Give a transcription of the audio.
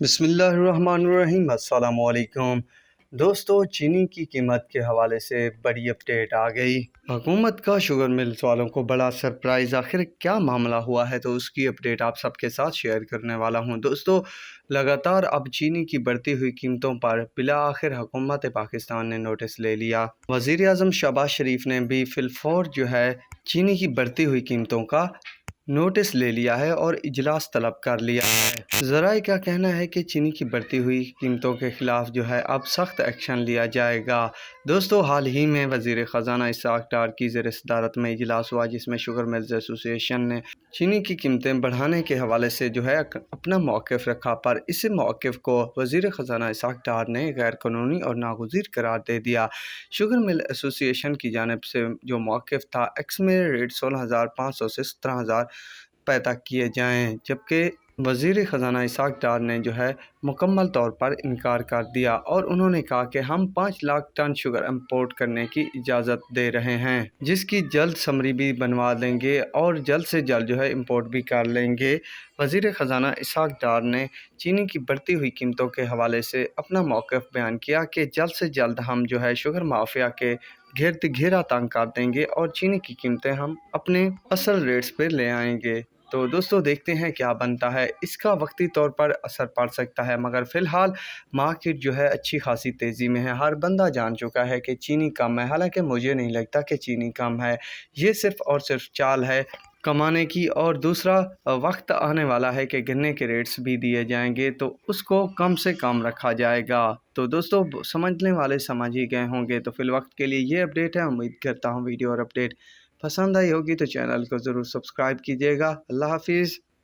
بسم اللہ الرحمن الرحیم۔ السلام علیکم دوستو، چینی کی قیمت کے حوالے سے بڑی اپڈیٹ آ گئی۔ حکومت کا شوگر ملز والوں کو بڑا سرپرائز، آخر کیا معاملہ ہوا ہے تو اس کی اپڈیٹ آپ سب کے ساتھ شیئر کرنے والا ہوں۔ دوستو، لگاتار اب چینی کی بڑھتی ہوئی قیمتوں پر بالآخر حکومت پاکستان نے نوٹس لے لیا۔ وزیر اعظم شہباز شریف نے بھی فی الفور چینی کی بڑھتی ہوئی قیمتوں کا نوٹس لے لیا ہے اور اجلاس طلب کر لیا ہے۔ ذرائع کا کہنا ہے کہ چینی کی بڑھتی ہوئی قیمتوں کے خلاف اب سخت ایکشن لیا جائے گا۔ دوستو، حال ہی میں وزیر خزانہ اسحاق ڈار کی زیر صدارت میں اجلاس ہوا، جس میں شوگر ملز ایسوسی ایشن نے چینی کی قیمتیں بڑھانے کے حوالے سے اپنا موقف رکھا، پر اس موقف کو وزیر خزانہ اسحاق ڈار نے غیر قانونی اور ناگزیر قرار دے دیا۔ شوگر مل ایسوسی ایشن کی جانب سے جو موقف تھا، ایکس میں ریٹ 16,500 سے 17,000 روپے تک کیے جائیں، جبکہ وزیر خزانہ اسحاق ڈار نے مکمل طور پر انکار کر دیا اور انہوں نے کہا کہ ہم 5 لاکھ ٹن شوگر امپورٹ کرنے کی اجازت دے رہے ہیں، جس کی جلد سمری بھی بنوا دیں گے اور جلد سے جلد امپورٹ بھی کر لیں گے۔ وزیر خزانہ اسحاق ڈار نے چینی کی بڑھتی ہوئی قیمتوں کے حوالے سے اپنا موقف بیان کیا کہ جلد سے جلد ہم شوگر مافیا کے گرد گھیرا تنگ کر دیں گے اور چینی کی قیمتیں ہم اپنے اصل ریٹس پہ لے آئیں گے۔ تو دوستو، دیکھتے ہیں کیا بنتا ہے۔ اس کا وقتی طور پر اثر پڑ سکتا ہے، مگر فی الحال مارکیٹ اچھی خاصی تیزی میں ہے۔ ہر بندہ جان چکا ہے کہ چینی کم ہے، حالانکہ مجھے نہیں لگتا کہ چینی کم ہے۔ یہ صرف اور صرف چال ہے کمانے کی، اور دوسرا وقت آنے والا ہے کہ گنے کے ریٹس بھی دیے جائیں گے تو اس کو کم سے کم رکھا جائے گا۔ تو دوستو، سمجھنے والے سمجھ ہی گئے ہوں گے۔ تو فی الوقت کے لیے یہ اپڈیٹ ہے۔ امید کرتا ہوں ویڈیو اور اپڈیٹ پسند آئی ہوگی تو چینل کو ضرور سبسکرائب کیجیے گا۔ اللہ حافظ۔